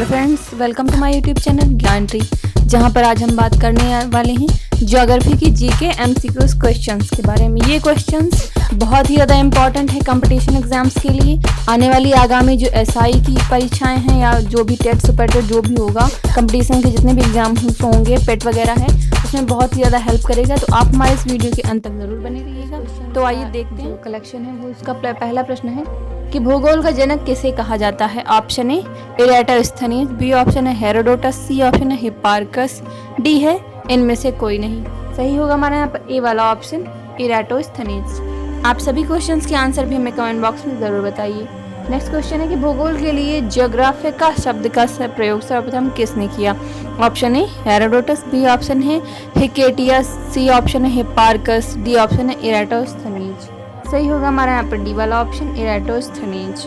Hello friends, welcome to my YouTube channel Gyan tree, जहां पर आज हम बात करने वाले हैं ज्योग्राफी की जीके एमसीक्यूज क्वेश्चंस के बारे में। ये क्वेश्चंस बहुत ही ज़्यादा इंपॉर्टेंट है कंपटीशन एग्जाम्स के लिए। आने वाली आगामी जो एसआई की परीक्षाएं हैं या जो भी टेट सुपर टेट जो भी होगा, कंपटीशन के जितने भी एग्जाम्स होंगे, पेट वगैरह है, उसमें बहुत ही ज़्यादा हेल्प करेगा। तो आप हमारे इस वीडियो के अंत तक जरूर बने रहिएगा। तो आइए देखते हैं कलेक्शन है वो। इसका पहला प्रश्न है कि भूगोल का जनक किसे कहा जाता है। Option A Eratosthenes, B option है हेरोडोटस, सी ऑप्शन है हिप्पारकस, डी है इनमें से कोई नहीं। सही होगा हमारे यहाँ पर ए वाला ऑप्शन इरेटोस्थनीज। आप सभी क्वेश्चंस के आंसर भी हमें कमेंट बॉक्स में जरूर बताइए। नेक्स्ट क्वेश्चन है कि भूगोल के लिए ज्योग्राफिका शब्द का प्रयोग सर्वप्रथम किसने किया। Option A Herodotus, B option है हिकेटियस, सी ऑप्शन है हिप्पारकस, डी ऑप्शन है इरेटोस्थनीज। सही होगा हमारा यहाँ पर डी वाला ऑप्शन इरेटोस्थनीज।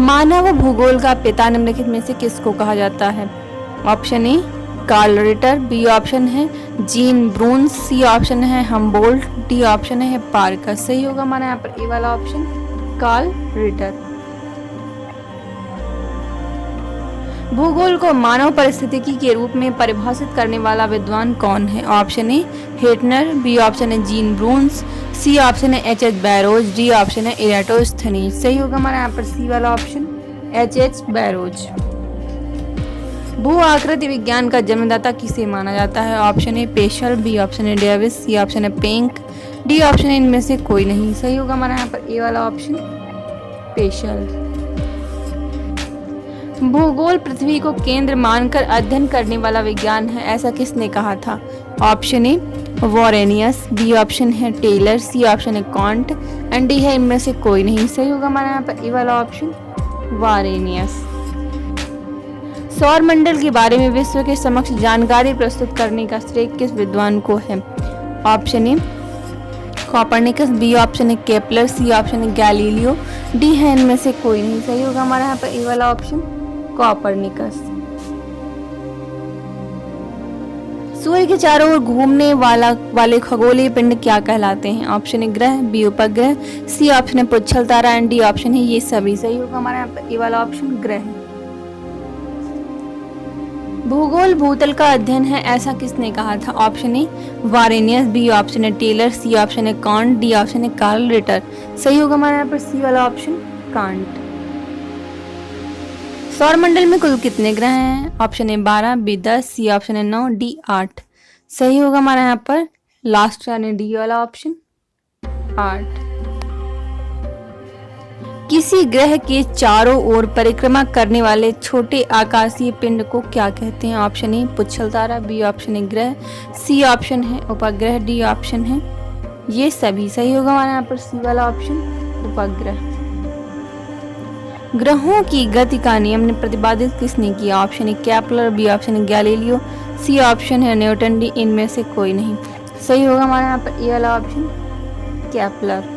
मानव भूगोल का पिता निम्नलिखित में से किसको कहा जाता है। Option A Carl Ritter, B option है जीन ब्रून्स, सी ऑप्शन है हम्बोल्ट, डी ऑप्शन है हिप्पारकस। सही होगा हमारा यहाँ पर ए वाला ऑप्शन कार्ल रिटर। भूगोल को मानव परिस्थितिकी के रूप में परिभाषित करने वाला विद्वान कौन है। ऑप्शन ए हेटनर, बी ऑप्शन है जीन ब्रून्स, सी ऑप्शन है एच बैरोज, डी ऑप्शन है इरेटोस्थनीज। सही होगा हमारा यहाँ पर सी वाला ऑप्शन एच बैरोज। भू आकृति विज्ञान का जन्मदाता किसे माना जाता है। ऑप्शन ए पेशल, बी ऑप्शन है डेविस, सी ऑप्शन है पेंक, डी ऑप्शन है इनमें से कोई नहीं। सही होगा हमारा यहाँ पर ए वाला ऑप्शन पेशल। भूगोल पृथ्वी को केंद्र मानकर अध्ययन करने वाला विज्ञान है, ऐसा किसने कहा था। ऑप्शन ए वॉरेनियस, बी ऑप्शन है टेलर, सी ऑप्शन है कॉन्ट एंड डी है इनमें से कोई नहीं। सही होगा हमारा यहाँ पर ए वाला ऑप्शन वॉरेनियस। सौर मंडल के बारे में विश्व के समक्ष जानकारी प्रस्तुत करने का श्रेय किस विद्वान को है। Option A Copernicus, B option है केपलर, सी ऑप्शन है गैलीलियो, डी है इनमें से कोई नहीं। सही होगा हमारा यहाँ पर ए वाला ऑप्शन कोपरनिकस। सूर्य के चारों ओर घूमने वाले खगोलीय पिंड क्या कहलाते हैं। ऑप्शन है ग्रह, बी उपग्रह, सी ऑप्शन है पुच्छल तारा एंड डी ऑप्शन है ये सभी। सही होगा हमारा यहाँ पर ए वाला ऑप्शन ग्रह। भूगोल भूतल का अध्ययन है, ऐसा किसने कहा था। ऑप्शन ए वारेनियस, बी ऑप्शन है टेलर, सी ऑप्शन है कॉन्ट, डी ऑप्शन है कार्ल रिटर। सही होगा हमारे यहाँ पर सी वाला ऑप्शन कांट। सौर मंडल में कुल कितने ग्रह हैं। Option A 12, B 10, C option है 9, डी 8। सही होगा हमारा यहाँ पर लास्ट यानी डी वाला ऑप्शन 8। किसी ग्रह के चारों ओर परिक्रमा करने वाले छोटे आकाशीय पिंड को क्या कहते हैं। ऑप्शन ए पुच्छल तारा, बी ऑप्शन है ग्रह, सी ऑप्शन है उपग्रह, डी ऑप्शन है ये सभी। सही होगा हमारे यहाँ पर सी वाला ऑप्शन उपग्रह। ग्रहों की गति का नियम प्रतिपादित किसने किया। ऑप्शन है केपलर, बी ऑप्शन है गैलीलियो, सी ऑप्शन है न्यूटन, डी इनमें से कोई नहीं। सही होगा हमारे यहाँ पर ए वाला ऑप्शन केपलर।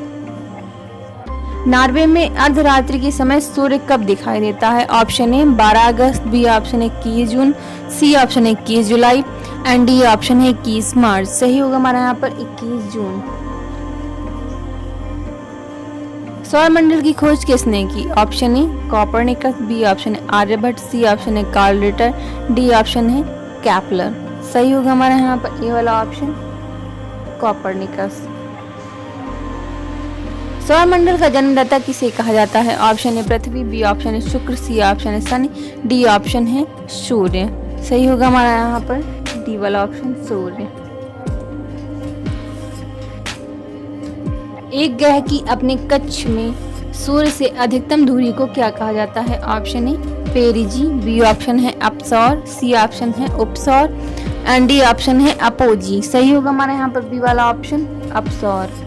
नॉर्वे में अर्धरात्रि के समय सूर्य कब दिखाई देता है। ऑप्शन ए 12 अगस्त, बी ऑप्शन है 21 जून, सी ऑप्शन है 21 जुलाई एंड डी ऑप्शन है 21 मार्च। सही होगा हमारा यहाँ पर 21 जून। सौर मंडल की खोज किसने की। Option A Copernicus, B option है आर्यभट्ट, सी ऑप्शन है कार्ल रिटर, डी ऑप्शन है केपलर। सही होगा हमारा यहाँ पर ए वाला ऑप्शन कोपरनिकस। सौर मंडल का जन्मदाता किसे कहा जाता है। ऑप्शन है पृथ्वी, बी ऑप्शन है शुक्र, सी ऑप्शन है शनि, डी ऑप्शन है सूर्य। सही होगा हमारा यहाँ पर डी वाला ऑप्शन सूर्य। एक ग्रह की अपने कक्ष में सूर्य से अधिकतम दूरी को क्या कहा जाता है। Option A perigee, B option है अपसौर, सी ऑप्शन है उपसौर एंड डी ऑप्शन है अपोजी। सही होगा हमारा यहाँ पर बी वाला ऑप्शन अपसौर।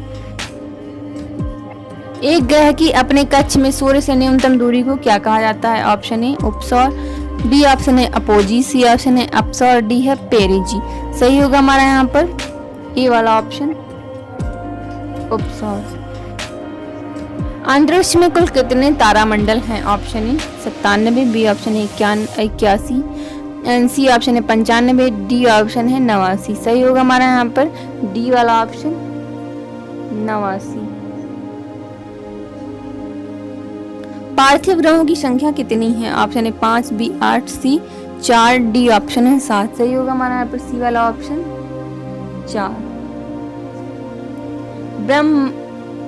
एक ग्रह की अपने कक्ष में सूर्य से न्यूनतम दूरी को क्या कहा जाता है। ऑप्शन ए उपसौर, बी ऑप्शन है अपोजी, सी ऑप्शन है अपसौर, डी है पेरिजी। सही होगा हमारा यहाँ पर ए वाला ऑप्शन उपसौर। अंतरिक्ष में कुल कितने तारामंडल हैं। ऑप्शन ए 97, बी ऑप्शन है 81 एंड सी ऑप्शन है 95, डी ऑप्शन है 89। सही होगा हमारा यहाँ पर डी वाला ऑप्शन 89। पार्थिव ग्रहों की संख्या कितनी है? ऑप्शन है 5, बी 8, सी 4, डी ऑप्शन है 7। सही होगा हमारा यहाँ पर सी वाला ऑप्शन 4।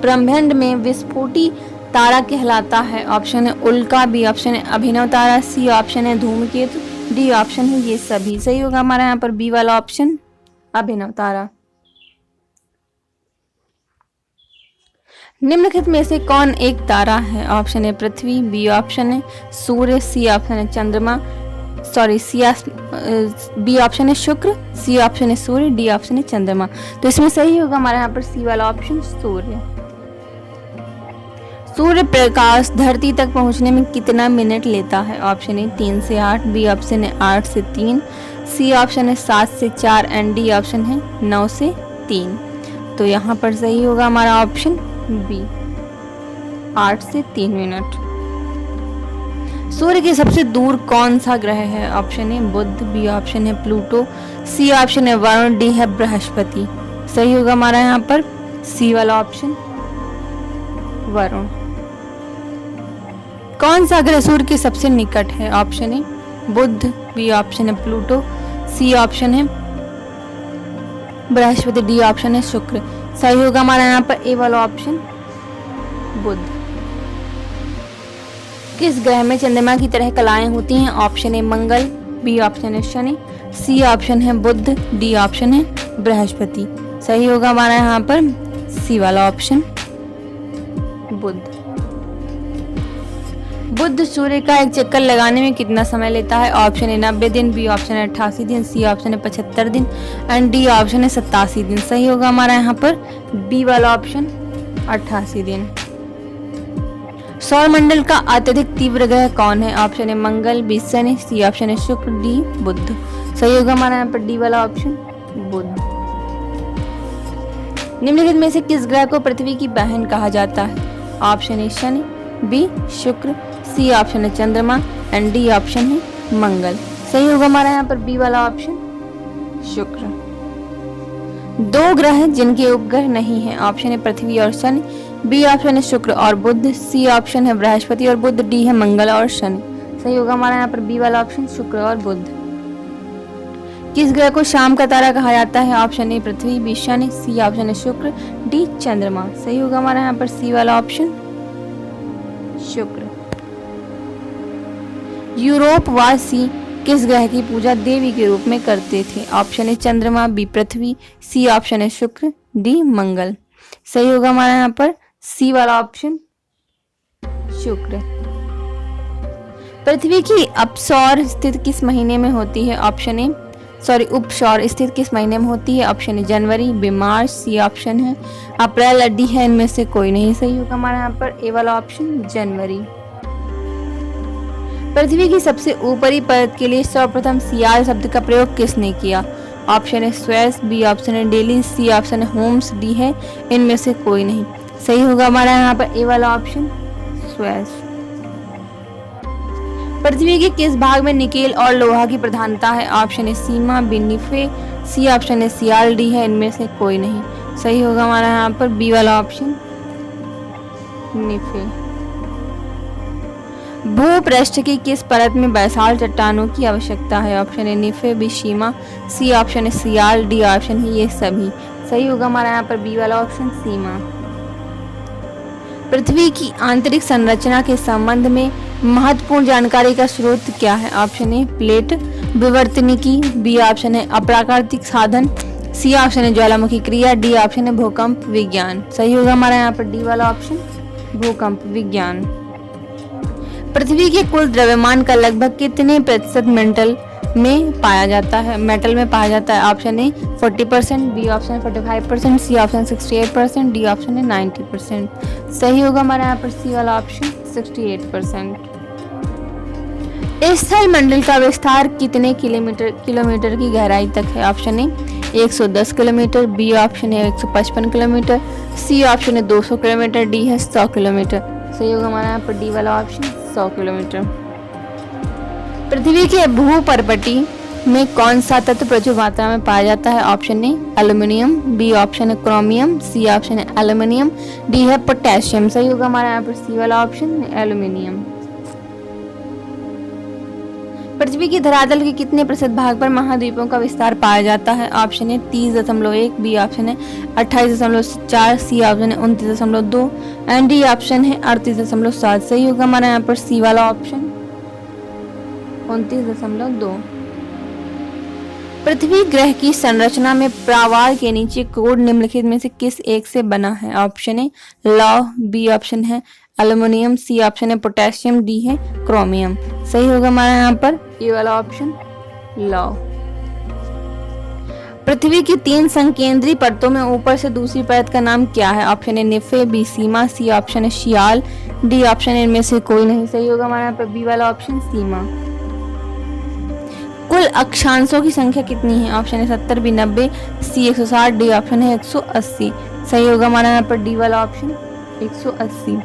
ब्रह्मांड में विस्फोटी तारा कहलाता है? ऑप्शन है उल्का, बी ऑप्शन है अभिनव तारा, सी ऑप्शन है धूमकेतु, डी ऑप्शन है ये सभी। सही होगा हमारा यहाँ पर बी वाला ऑप्शन अभिनव तारा। निम्नलिखित में से कौन एक तारा है? ऑप्शन है पृथ्वी, बी ऑप्शन है सूर्य, सी ऑप्शन है चंद्रमा, बी ऑप्शन है शुक्र, सी ऑप्शन है सूर्य, डी ऑप्शन है चंद्रमा। तो इसमें सही होगा हमारा यहाँ पर सी वाला ऑप्शन सूर्य। सूर्य प्रकाश धरती तक पहुंचने में कितना मिनट लेता है? ऑप्शन है 3 से 8, बी ऑप्शन है 8 से 3, सी ऑप्शन है 7 से 4 एंड डी ऑप्शन है 9 से 3। तो यहाँ पर सही होगा हमारा ऑप्शन बी 8 से 3 मिनट। सूर्य के सबसे दूर कौन सा ग्रह है? ऑप्शन है बुध, बी ऑप्शन है प्लूटो, सी ऑप्शन है वरुण, डी है बृहस्पति। सही होगा हमारा यहाँ पर सी वाला ऑप्शन वरुण। कौन सा ग्रह सूर्य के सबसे निकट है? ऑप्शन है बुध, बी ऑप्शन है प्लूटो, सी ऑप्शन है बृहस्पति, डी ऑप्शन है शुक्र। सही होगा हमारा यहाँ पर ए वाला ऑप्शन बुध। किस ग्रह में चंद्रमा की तरह कलाएं होती हैं? ऑप्शन है मंगल, बी ऑप्शन है शनि, सी ऑप्शन है बुध, डी ऑप्शन है बृहस्पति। सही होगा हमारा यहाँ पर सी वाला ऑप्शन बुध। बुध सूर्य का एक चक्कर लगाने में कितना समय लेता है? ऑप्शन है 90 दिन, बी ऑप्शन है 88 दिन, सी ऑप्शन है 75 दिन एंड डी ऑप्शन है 87 दिन। सही होगा हमारा यहाँ पर बी वाला ऑप्शन 88 दिन। सौरमंडल का अत्यधिक तीव्र ग्रह कौन है? ऑप्शन है मंगल, बी शनि, सी ऑप्शन है शुक्र, डी बुध। सही होगा हमारा यहाँ पर डी वाला ऑप्शन बुध। निम्नलिखित में से किस ग्रह को पृथ्वी की बहन कहा जाता है? ऑप्शन है शनि, बी शुक्र, सी ऑप्शन है चंद्रमा एंड डी ऑप्शन है मंगल। सही होगा हमारा यहाँ पर बी वाला ऑप्शन शुक्र। 2 ग्रह जिनके उपग्रह नहीं है? ऑप्शन है पृथ्वी और शनि, बी ऑप्शन है शुक्र और बुध, सी ऑप्शन है बृहस्पति और बुध, डी है मंगल और शनि। सही होगा हमारा यहाँ पर बी वाला ऑप्शन शुक्र और बुध। किस ग्रह को शाम का तारा कहा जाता है? ऑप्शन ए पृथ्वी, बी शनि, सी ऑप्शन है शुक्र, डी चंद्रमा। सही होगा हमारा यहाँ पर सी वाला ऑप्शन शुक्र। यूरोप वासी किस ग्रह की पूजा देवी के रूप में करते थे? ऑप्शन है चंद्रमा, बी पृथ्वी, सी ऑप्शन है शुक्र, डी मंगल। सही होगा हमारा यहाँ पर सी वाला ऑप्शन शुक्र। पृथ्वी की अपसौर स्थिति किस महीने में होती है? ऑप्शन है उपसौर स्थिति किस महीने में होती है? ऑप्शन है जनवरी, बी मार्च, सी ऑप्शन है अप्रैल, डी है इनमें से कोई नहीं। सही होगा हमारा यहाँ पर ए वाला ऑप्शन जनवरी। पृथ्वी की सबसे ऊपरी परत के लिए सर्वप्रथम सियाल शब्द का प्रयोग किसने किया? ऑप्शन है स्वेस, बी ऑप्शन है डेली, सी ऑप्शन है होम्स, डी है इनमें से कोई नहीं। सही होगा हमारा यहाँ पर ए वाला ऑप्शन स्वेस। पृथ्वी के किस भाग में निकेल और लोहा की प्रधानता है? ऑप्शन है सीमा, बी निफे, सी ऑप्शन है सियाल, डी है इनमें से कोई नहीं। सही होगा हमारा यहाँ पर बी वाला ऑप्शन निफे। भूपृष्ठ की किस परत में बैसाल्ट चट्टानों की आवश्यकता है? ऑप्शन है निफे, बी सीमा, सी ऑप्शन है सियाल, डी ऑप्शन है ये सभी। सही होगा हमारा यहाँ पर बी वाला ऑप्शन सीमा। पृथ्वी की आंतरिक संरचना के संबंध में महत्वपूर्ण जानकारी का स्रोत क्या है? ऑप्शन है प्लेट विवर्तनिकी, बी ऑप्शन है अप्राकृतिक साधन, सी ऑप्शन है ज्वालामुखी क्रिया, डी ऑप्शन है भूकंप विज्ञान। सही होगा हमारा यहाँ पर डी वाला ऑप्शन भूकंप विज्ञान। पृथ्वी के कुल द्रव्यमान का लगभग कितने प्रतिशत मेटल में पाया जाता है? ऑप्शन है 40%, B option 45%, C option 68%, D option है 90%। सही होगा हमारा यहाँ पर सी वाला ऑप्शन 68%। स्थल मंडल का विस्तार कितने किलोमीटर की गहराई तक है? ऑप्शन है 110 किलोमीटर, बी ऑप्शन है 155 किलोमीटर, सी ऑप्शन है 200 किलोमीटर, डी है 100 किलोमीटर। सही होगा हमारा यहाँ पर डी वाला ऑप्शन 100 किलोमीटर। पृथ्वी के भूपर्पटी में कौन सा तत्व प्रचुर मात्रा में पाया जाता है? Option A aluminium, B option है क्रोमियम, सी ऑप्शन है एल्यूमिनियम, डी है पोटेशियम। सही होगा हमारा यहाँ पर सी वाला ऑप्शन एल्यूमिनियम। पृथ्वी की धरातल के कितने प्रतिशत भाग पर महाद्वीपों का विस्तार पाया जाता है? ऑप्शन है 30.1, बी ऑप्शन है 28.4, सी ऑप्शन है 29.2 एंड डी ऑप्शन है 38.7। सही होगा हमारा यहाँ पर सी वाला ऑप्शन 29.2। पृथ्वी ग्रह की संरचना में प्रावार के नीचे कोड निम्नलिखित में से किस एक से बना है? ऑप्शन है लौह, बी ऑप्शन है एल्यूमिनियम, सी ऑप्शन है पोटेशियम, डी है क्रोमियम। सही होगा हमारा यहाँ पर ए वाला ऑप्शन लौह। पृथ्वी की 3 संकेंद्री परतों में ऊपर से दूसरी परत का नाम क्या है? ऑप्शन है निफे, बी सीमा, सी ऑप्शन है शियाल, डी ऑप्शन है इनमें से कोई नहीं। सही होगा हमारा यहाँ पर बी वाला ऑप्शन सीमा। कुल अक्षांशों की संख्या कितनी है? ऑप्शन है 70, बी 90, सी 160, डी ऑप्शन है 180। सही होगा हमारा यहाँ पर डी वाला ऑप्शन 180।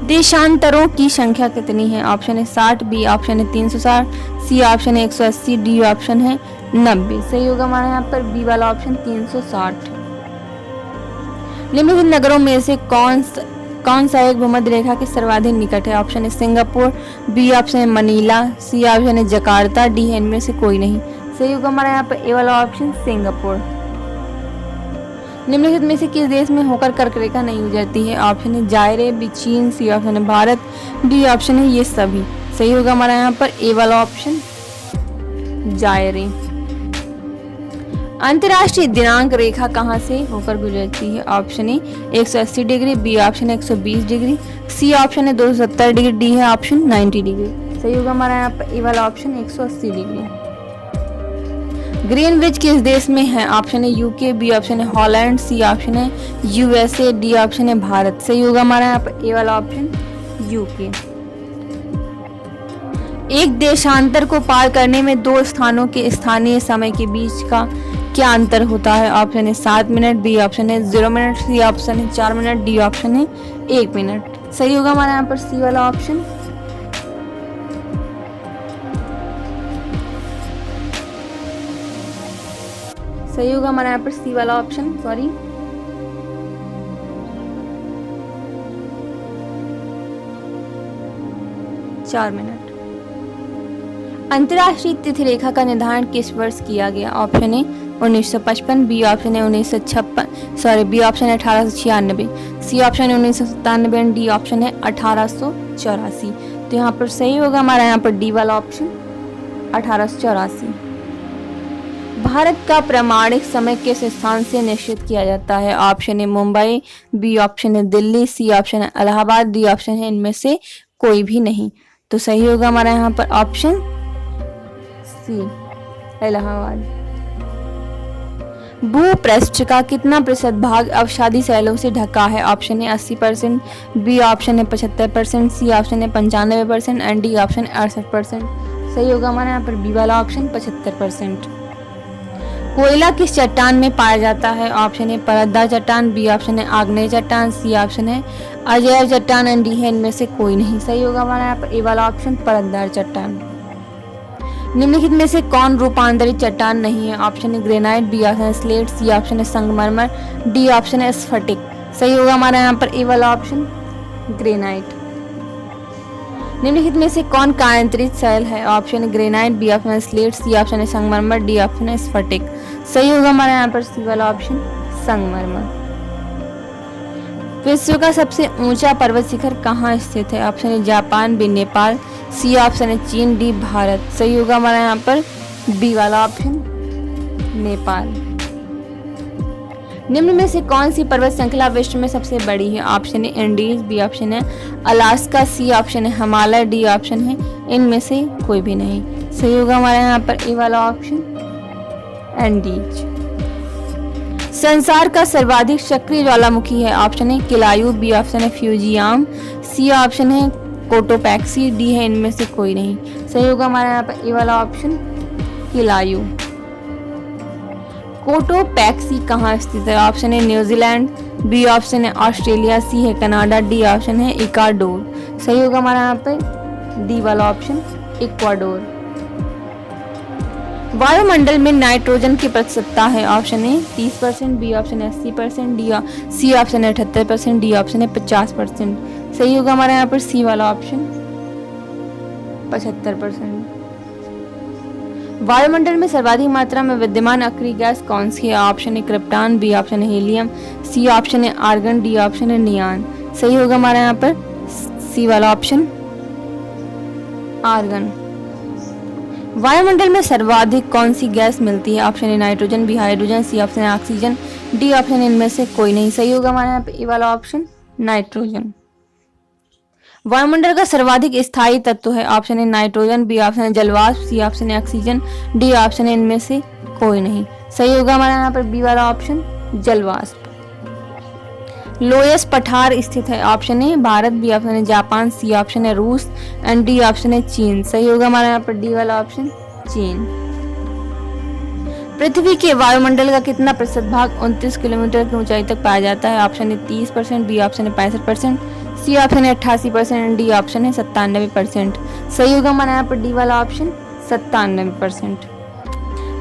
देशांतरों की संख्या कितनी है? ऑप्शन है 60, बी ऑप्शन है 360, सी ऑप्शन है 180, डी ऑप्शन है 90। सही होगा हमारा यहाँ पर बी वाला ऑप्शन 360। निम्नलिखित नगरों में से कौन सा एक भूमध्य रेखा के सर्वाधिक निकट है? ऑप्शन है सिंगापुर, बी ऑप्शन है मनीला, सी ऑप्शन है जकार्ता, डी है इनमें से कोई नहीं। सही होगा हमारा यहाँ पर ए वाला ऑप्शन सिंगापुर। निम्नलिखित में से किस देश में होकर कर्क रेखा नहीं गुजरती है? ऑप्शन है जायरे, बी चीन, सी ऑप्शन है भारत, डी ऑप्शन है ये सभी। सही होगा हमारा यहाँ पर ए वाला ऑप्शन जायरे। अंतर्राष्ट्रीय दिनांक रेखा कहाँ से होकर गुजरती है? Option A 180 degree, B option है 120 डिग्री, सी ऑप्शन है 270 डिग्री, डी है ऑप्शन 90 डिग्री। सही होगा हमारा यहाँ पर ए वाला ऑप्शन 180 डिग्री। ग्रीनविच किस देश में है? ऑप्शन है यूके, बी ऑप्शन है हॉलैंड, सी ऑप्शन है यूएसए, डी ऑप्शन है भारत। सही होगा हमारा यहाँ पर ए वाला ऑप्शन यूके। एक देशांतर को पार करने में 2 स्थानों के स्थानीय समय के बीच का क्या अंतर होता है? ऑप्शन है 7 मिनट, बी ऑप्शन है 0 मिनट, सी ऑप्शन है 4 मिनट, डी ऑप्शन है 1 मिनट। सही होगा हमारा यहाँ पर सी वाला ऑप्शन। सही होगा हमारा यहाँ पर सी वाला ऑप्शन 4 मिनट। अंतर्राष्ट्रीय तिथि रेखा का निर्धारण किस वर्ष किया गया? ऑप्शन है 1955, बी ऑप्शन है 1956, बी ऑप्शन है 1896, सी ऑप्शन है 1997, डी ऑप्शन है 1884। तो यहाँ पर सही होगा हमारा यहाँ पर डी वाला ऑप्शन 1884। भारत का प्रामाणिक समय किस स्थान से निश्चित किया जाता है? ऑप्शन है मुंबई, बी ऑप्शन है दिल्ली, सी ऑप्शन है इलाहाबाद, डी ऑप्शन है इनमें से कोई भी नहीं। तो सही होगा हमारा यहाँ पर ऑप्शन सी इलाहाबाद। भूपृष्ठ का कितना प्रतिशत भाग अवसादी शैलों से ढका है? ऑप्शन है 80%, बी ऑप्शन है 75%, सी ऑप्शन है 95% एंड डी ऑप्शन 68%। सही होगा हमारा यहाँ पर बी वाला ऑप्शन 75%। कोयला किस चट्टान में पाया जाता है? ऑप्शन है परतदार चट्टान, बी ऑप्शन है आग्नेय चट्टान, सी ऑप्शन है अजैव चट्टान एंड डी है इनमें से कोई नहीं। सही होगा हमारा यहाँ पर ए वाला ऑप्शन परतदार चट्टान। निम्नलिखित में से कौन रूपांतरित चट्टान नहीं है? ऑप्शन है ग्रेनाइट, बी ऑप्शन है स्लेट, सी ऑप्शन है संगमरमर, डी ऑप्शन है स्फटिक। सही होगा हमारा यहाँ पर ए वाला ऑप्शन ग्रेनाइट। निम्नलिखित में से कौन कायांतरित शैल है? ऑप्शन है ग्रेनाइट, बी ऑप्शन है स्लेट, सी ऑप्शन है संगमरमर, डी ऑप्शन है स्फटिक। सही होगा हमारा यहाँ पर सी वाला ऑप्शन संगमरमर। विश्व का सबसे ऊंचा पर्वत शिखर कहाँ स्थित है? ऑप्शन है Japan, B Nepal, C option है चीन, डी भारत। सही होगा हमारा यहाँ पर बी वाला ऑप्शन नेपाल। निम्न में से कौन सी पर्वत श्रृंखला विश्व में सबसे बड़ी है? ऑप्शन है एंडीज, बी ऑप्शन है अलास्का, सी ऑप्शन है हिमालय, डी ऑप्शन है इनमें से कोई भी नहीं। सही होगा हमारे यहाँ पर ए वाला ऑप्शन एंडीज। संसार का सर्वाधिक सक्रिय ज्वालामुखी है? ऑप्शन है किलायू, बी ऑप्शन है फ्यूजियाम, सी ऑप्शन है कोटोपैक्सी, डी है इनमें से कोई नहीं। सही होगा हमारे यहाँ पर ए वाला ऑप्शन किलायू। कोटोपैक्सी कहाँ स्थित है? ऑप्शन है न्यूजीलैंड, बी ऑप्शन है ऑस्ट्रेलिया, सी है कनाडा, डी ऑप्शन है इक्वाडोर। सही होगा हमारा यहाँ पे डी वाला ऑप्शन इक्वाडोर। वायुमंडल में नाइट्रोजन की प्रतिशतता है। ऑप्शन ए 30%, बी ऑप्शन है 80%, डी सी ऑप्शन है 78%, डी ऑप्शन है 50%। सही होगा हमारा यहाँ पर सी वाला ऑप्शन 75%। वायुमंडल में सर्वाधिक मात्रा में विद्यमान अक्रिय गैस कौन सी है? ऑप्शन है क्रिप्टॉन, बी ऑप्शन है हीलियम, सी ऑप्शन है आर्गन, डी ऑप्शन है नियान। सही होगा हमारा यहाँ पर सी वाला ऑप्शन आर्गन। वायुमंडल में सर्वाधिक कौन सी गैस मिलती है? ऑप्शन है nitrogen, B hydrogen, C option है ऑक्सीजन, डी ऑप्शन इनमें से कोई नहीं। सही होगा हमारे यहाँ पे ए वाला ऑप्शन नाइट्रोजन। वायुमंडल का सर्वाधिक स्थायी तत्व है। ऑप्शन है नाइट्रोजन, बी ऑप्शन है जलवाष्प, सी ऑप्शन है ऑक्सीजन, डी ऑप्शन है इनमें से कोई नहीं। सही होगा हमारा यहाँ पर बी वाला ऑप्शन जलवाष्प। लोयस पठार स्थित है। ऑप्शन है भारत, बी ऑप्शन है जापान, सी ऑप्शन है रूस एंड डी ऑप्शन है चीन। सही होगा हमारा यहाँ पर डी वाला ऑप्शन चीन। पृथ्वी के वायुमंडल का कितना प्रतिशत भाग 29 किलोमीटर की ऊंचाई तक पाया जाता है? ऑप्शन है 30%, बी ऑप्शन है 65%, सी ऑप्शन है 88% एंड डी ऑप्शन है 97%। सही होगा हमारा यहाँ पर डी वाला ऑप्शन 97%।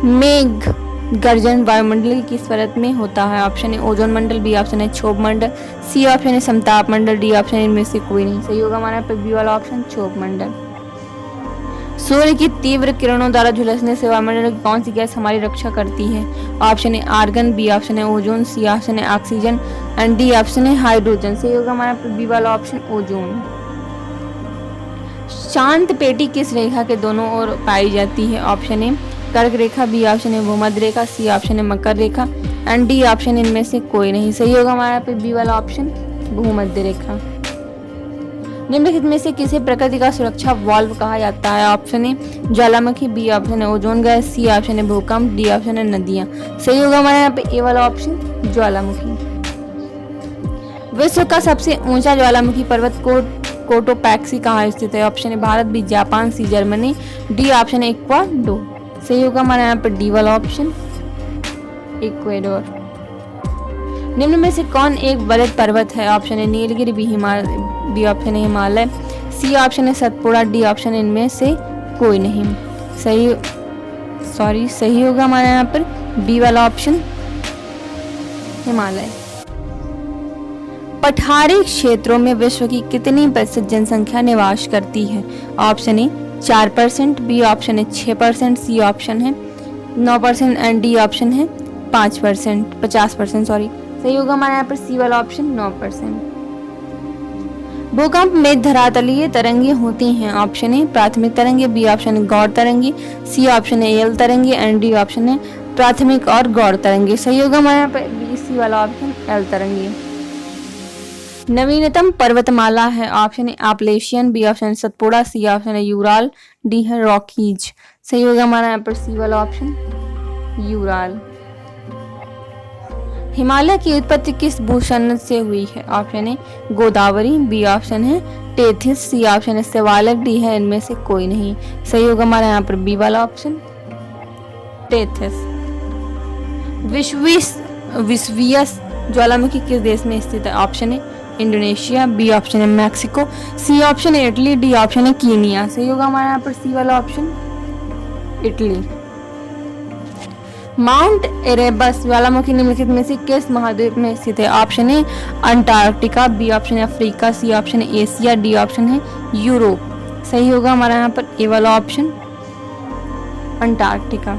मेघ गर्जन वायुमंडल की किस परत में होता है? ऑप्शन है ओजोन मंडल, बी ऑप्शन है क्षोभ मंडल, सी ऑप्शन है समताप मंडल, डी ऑप्शन इनमें से कोई नहीं। सही होगा हमारा यहाँ पर बी वाला ऑप्शन क्षोभ मंडल। सूर्य की तीव्र किरणों द्वारा झुलसने से वायुमंडल की कौन सी गैस हमारी रक्षा करती है? ऑप्शन है आर्गन, बी ऑप्शन है ओजोन, सी ऑप्शन है ऑक्सीजन एंड डी ऑप्शन है हाइड्रोजन। सही होगा हमारा बी वाला ऑप्शन ओजोन। शांत पेटी किस रेखा के दोनों ओर पाई जाती है? ऑप्शन है कर्क रेखा, बी ऑप्शन है भूमध्य रेखा, सी ऑप्शन है मकर रेखा एंड डी ऑप्शन इनमें से कोई नहीं। सही होगा हमारा बी वाला ऑप्शन भूमध्य रेखा। निम्नलिखित में से किसे प्रकृति का सुरक्षा वाल्व कहा जाता है? ऑप्शन है ज्वालामुखी, बी ऑप्शन है ओजोन गैस, सी ऑप्शन है भूकंप, डी ऑप्शन है नदियां। सही होगा हमारे यहाँ पे ए वाला ऑप्शन ज्वालामुखी। विश्व का सबसे ऊंचा ज्वालामुखी पर्वत कोटोपैक्सी कहाँ स्थित है? ऑप्शन है Bharat, B Japan, C Germany, D option है इक्वाडोर। सही होगा हमारे यहाँ पर डी वाला ऑप्शन इक्वाडोर। निम्न में से कौन एक वरिष्ठ पर्वत है? ऑप्शन है नीलगिरी, बी ऑप्शन है हिमालय, सी ऑप्शन है सतपुड़ा, डी ऑप्शन है इनमें से कोई नहीं। सही होगा हमारे यहाँ पर बी वाला ऑप्शन हिमालय। पठारी क्षेत्रों में विश्व की कितनी प्रतिशत जनसंख्या निवास करती है? ऑप्शन है 4%, बी ऑप्शन है 6%, सी ऑप्शन है 9% एंड डी ऑप्शन है 50%। सही होगा हमारे यहाँ पर सी वाला ऑप्शन 9%। भूकंप में धरातलीय तरंगे होती हैं। ऑप्शन है प्राथमिक तरंगे, बी ऑप्शन है गौड़ तरंगे, सी ऑप्शन है एल तरंगे एंड डी ऑप्शन है प्राथमिक और गौड़ तरंगे। सही होगा हमारे यहाँ पर बी सी वाला ऑप्शन एल तरंगे। नवीनतम पर्वतमाला है। ऑप्शन है एपलेशियन, बी ऑप्शन है सतपुड़ा, सी ऑप्शन है यूराल, डी है रॉकीज। सही होगा हमारा यहाँ पर सी वाला ऑप्शन यूराल। हिमालय की उत्पत्ति किस भूखंड से हुई है? ऑप्शन है गोदावरी, बी ऑप्शन है टेथिस, सी ऑप्शन है शिवालिक, डी है इनमें से कोई नहीं। सही होगा हमारा यहाँ पर बी वाला ऑप्शन टेथिस। विश्वीयस ज्वालामुखी किस देश में स्थित है? ऑप्शन है इंडोनेशिया, बी ऑप्शन है मैक्सिको, सी ऑप्शन है इटली, डी ऑप्शन है कीनिया। सही होगा हमारे यहाँ पर सी वाला ऑप्शन इटली। माउंट एरेबस ज्वालामुखी निम्नलिखित में से किस महाद्वीप में स्थित है? ऑप्शन है अंटार्कटिका, बी ऑप्शन है अफ्रीका, सी ऑप्शन है एशिया, डी ऑप्शन है यूरोप। सही होगा हमारा यहाँ पर ए वाला ऑप्शन अंटार्कटिका।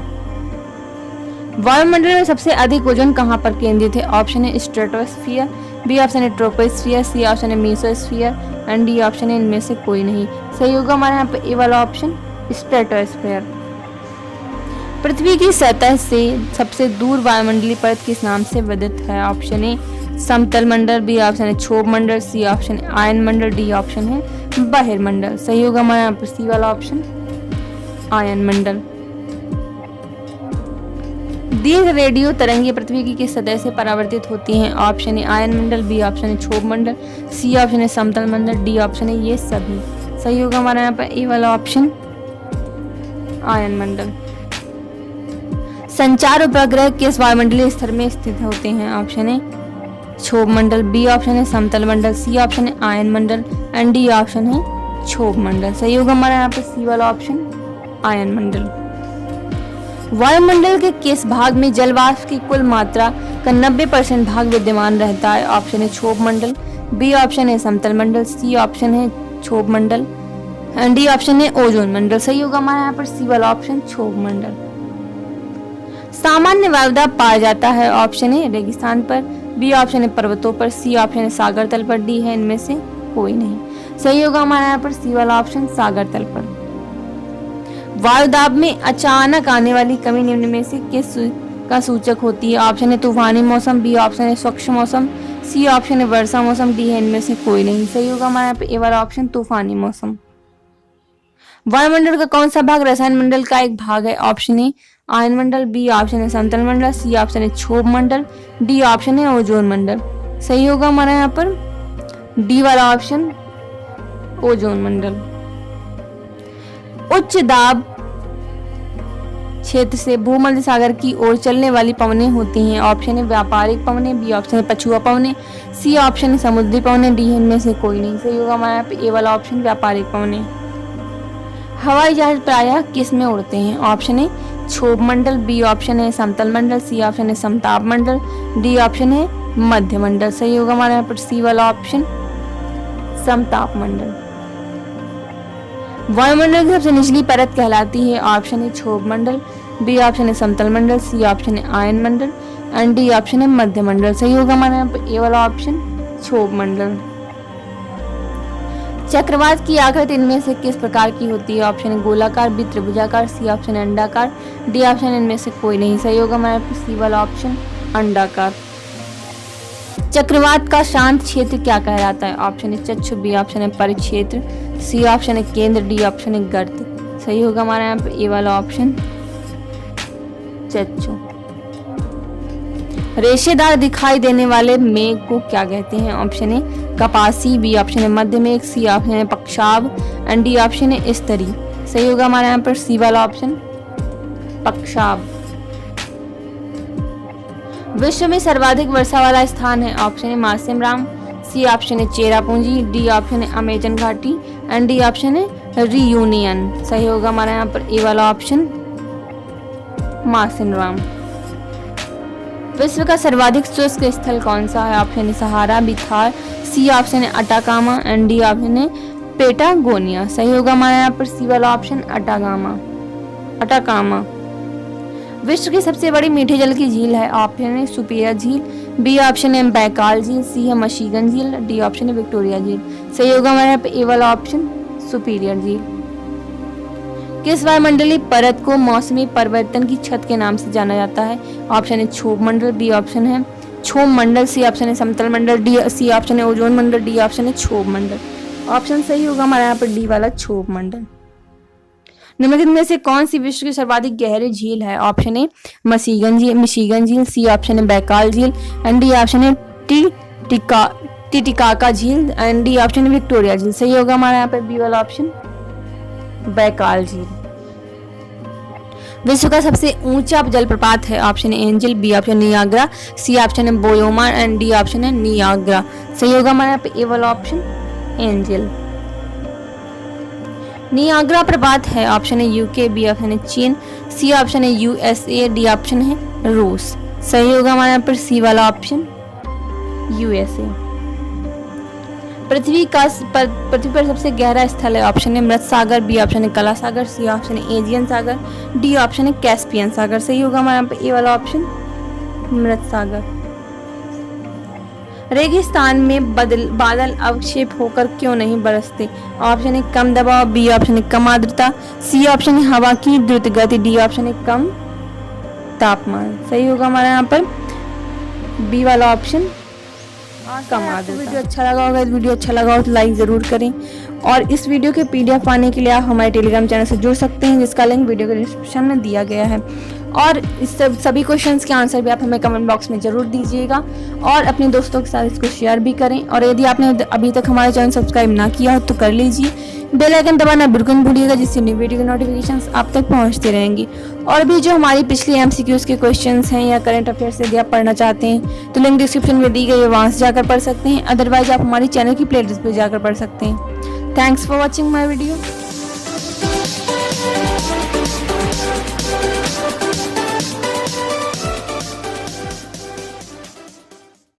वायुमंडल में सबसे अधिक ओजोन कहाँ पर केंद्रित है? ऑप्शन है स्ट्रेटोस्फीयर, बी ऑप्शन है ट्रोपोस्फीयर, सी ऑप्शन है मेसोस्फीयर एंड डी ऑप्शन है इनमें से कोई नहीं। सही होगा हमारे यहाँ पे ए वाला ऑप्शन स्ट्रेटोस्फीयर। पृथ्वी की सतह से सबसे दूर वायुमंडलीय परत किस नाम से विदित है? ऑप्शन है समतल मंडल, बी ऑप्शन है क्षोभ मंडल, सी ऑप्शन है आयन मंडल, डी ऑप्शन है बहिर्मंडल। सही होगा हमारे यहाँ पर सी वाला ऑप्शन आयन मंडल। दीर्घ रेडियो तरंगे पृथ्वी की किस सतह से परावर्तित होती हैं? ऑप्शन है आयन मंडल, बी ऑप्शन है क्षोभ मंडल, सी ऑप्शन है समतल मंडल, डी ऑप्शन है ये सभी। सही होगा हमारे यहाँ पर ए वाला ऑप्शन आयन मंडल। संचार उपग्रह किस वायुमंडलीय स्तर में स्थित होते हैं? ऑप्शन है क्षोभ मंडल, बी ऑप्शन है समतल मंडल, सी ऑप्शन है ion Mandal and D option है क्षोभ मंडल। सही होगा हमारा यहाँ पर सी वाला ऑप्शन आयन मंडल। वायुमंडल के किस भाग में जलवाष्प की कुल मात्रा का 90% भाग विद्यमान रहता है? ऑप्शन है क्षोभ मंडल, बी ऑप्शन है समतल मंडल, सी ऑप्शन है क्षोभ मंडल एंड डी ऑप्शन है ओजोन मंडल। सही होगा हमारा यहाँ पर सी वाला ऑप्शन क्षोभ मंडल। सामान्य वायुदाब पाया जाता है? ऑप्शन है रेगिस्तान पर, बी ऑप्शन है पर्वतों पर, सी ऑप्शन है सागर तल पर, डी है इनमें से कोई नहीं। सही होगा हमारा यहाँ पर सी वाला ऑप्शन सागर तल पर। वायुदाब में अचानक आने वाली कमी निम्न में से किस का सूचक होती है? ऑप्शन है तूफानी मौसम, बी ऑप्शन है स्वच्छ मौसम, सी ऑप्शन है वर्षा मौसम, डी है इनमें से कोई नहीं। सही होगा हमारे यहाँ पे ए वाला ऑप्शन तूफानी मौसम। वायुमंडल का कौन सा भाग रसायन मंडल का एक भाग है? ऑप्शन ए आयन मंडल, बी ऑप्शन है समतल मंडल, सी ऑप्शन है क्षोभ मंडल, डी ऑप्शन है ओजोन मंडल। सही होगा हमारा यहाँ पर डी वाला ऑप्शन ओजोन मंडल। उच्च दाब क्षेत्र से भूमध्य सागर की ओर चलने वाली पवनें होती हैं? ऑप्शन है व्यापारिक पवनें, बी ऑप्शन है पछुआ पवनें, सी ऑप्शन है समुद्री पवनें, डी इनमें से कोई नहीं। सही होगा हमारे यहाँ पे ए वाला ऑप्शन व्यापारिक पवनें। हवाई जहाज प्रायः किस में उड़ते हैं? ऑप्शन है क्षोभ मंडल, बी ऑप्शन है समतल मंडल, सी ऑप्शन है समताप मंडल, डी ऑप्शन है मध्य मंडल। सही होगा हमारे यहाँ पर सी वाला ऑप्शन समताप मंडल। वायुमंडल की सबसे निचली परत कहलाती है? ऑप्शन है क्षोभ मंडल, बी ऑप्शन है समतल मंडल, सी ऑप्शन है ion Mandal and D option है मध्य मंडल। सही होगा हमारे यहाँ पे ए वाला ऑप्शन क्षोभ मंडल। चक्रवात की आकृति इनमें से किस प्रकार की होती है? ऑप्शन है गोलाकार, बी त्रिभुजाकार, सी ऑप्शन है अंडाकार, डी ऑप्शन इनमें से कोई नहीं। सही होगा हमारे यहाँ पे सी वाला ऑप्शन अंडाकार। चक्रवात का शांत क्षेत्र क्या कहलाता है? ऑप्शन है चक्षु, बी ऑप्शन है परिक्षेत्र, सी ऑप्शन है केंद्र, डी ऑप्शन है गर्त। सही होगा हमारा यहाँ पे ए वाला ऑप्शन चक्षु। रेशेदार दिखाई देने वाले मेघ को क्या कहते हैं? ऑप्शन है कपासी, बी ऑप्शन है मध्य मेघ, सी ऑप्शन है पक्षाभ एंड डी ऑप्शन है स्तरी। सही होगा हमारे यहाँ पर सी वाला ऑप्शन पक्षाभ। विश्व में सर्वाधिक वर्षा वाला स्थान है? ऑप्शन है मासिम राम, सी ऑप्शन है चेरापूंजी, डी ऑप्शन है अमेजन घाटी एंड डी ऑप्शन है रियूनियन। सही होगा हमारा यहाँ पर ए वाला ऑप्शन मासिम राम। विश्व का सर्वाधिक शुष्क स्थल कौन सा है? ऑप्शन है सहारा, बी थार, सी ऑप्शन है अटाकामा एंड डी ऑप्शन है पेटागोनिया। सही होगा हमारा यहाँ पर सी वाला ऑप्शन अटाकामा। विश्व की सबसे बड़ी मीठे जल की झील है? ऑप्शन है सुपिरिया झील, बी ऑप्शन है बैकाल झील, सी है मशीगन झील, डी ऑप्शन है विक्टोरिया झील। सही होगा हमारे यहाँ पे ए वाला ऑप्शन सुपीरियर झील। किस वायुमंडलीय परत को मौसमी परिवर्तन की छत के नाम से जाना जाता है? ऑप्शन है क्षोभ मंडल, बी ऑप्शन है क्षोभ मंडल, सी ऑप्शन है समतल मंडल, डी सी ऑप्शन है ओजोन मंडल, डी ऑप्शन है क्षोभ मंडल। ऑप्शन सही होगा हमारे यहाँ पर डी वाला क्षोभ मंडल। निम्नलिखित में से कौन सी विश्व की सर्वाधिक गहरी झील है? ऑप्शन है मिशिगन झील, सी ऑप्शन है बैकाल झील एंड डी ऑप्शन है टिटिकाका झील एंड डी ऑप्शन है विक्टोरिया झील। सही होगा हमारे यहाँ पर बी वाला ऑप्शन बैकाल झील। विश्व का सबसे ऊंचा जलप्रपात है? ऑप्शन है Angel, B option Niagara, C option है बोयोमार एंड डी ऑप्शन है नियाग्रा। सही होगा हमारे यहाँ पे ए वाला ऑप्शन एंजल। नियाग्रा प्रपात है? ऑप्शन है यूके, बी ऑप्शन है चीन, सी ऑप्शन है यूएसए, डी ऑप्शन है रूस। सही होगा हमारे यहाँ पर सी वाला ऑप्शन यूएसए। पृथ्वी पर सबसे गहरा स्थल है? ऑप्शन है मृत सागर, बी ऑप्शन है कला सागर, सी ऑप्शन है एजियन सागर, डी ऑप्शन है कैस्पियन सागर। सही होगा हमारे यहाँ पे ए वाला ऑप्शन मृत सागर। रेगिस्तान में बादल अवक्षेप होकर क्यों नहीं बरसते? ऑप्शन है कम दबाव, बी ऑप्शन है कम आर्द्रता, सी ऑप्शन है हवा की द्रुत गति, डी ऑप्शन है कम तापमान। सही होगा हमारे यहाँ पर बी वाला ऑप्शन कम आर्द्रता। वीडियो अच्छा लगा होगा, वीडियो अच्छा लगा हो तो लाइक जरूर करें और इस वीडियो के पीडीएफ पाने के लिए आप हमारे टेलीग्राम चैनल से जुड़ सकते हैं जिसका लिंक वीडियो के डिस्क्रिप्शन में दिया गया है। और इस सभी क्वेश्चंस के आंसर भी आप हमें कमेंट बॉक्स में जरूर दीजिएगा और अपने दोस्तों के साथ इसको शेयर भी करें। और यदि आपने अभी तक हमारे चैनल सब्सक्राइब ना किया हो तो कर लीजिए, बेल आइकन दबाना बिल्कुल नहीं भूलिएगा जिससे न्यू वीडियो की नोटिफिकेशंस आप तक पहुंचती रहेंगी। और भी जो हमारी पिछली एमसीक्यूज के क्वेश्चंस हैं या करंट अफेयर्स यदि आप पढ़ना चाहते हैं तो लिंक डिस्क्रिप्शन में दी गई है, वहां से जाकर पढ़ सकते हैं। अदरवाइज आप हमारी चैनल की प्लेलिस्ट पर जाकर पढ़ सकते हैं। Thanks for watching my video.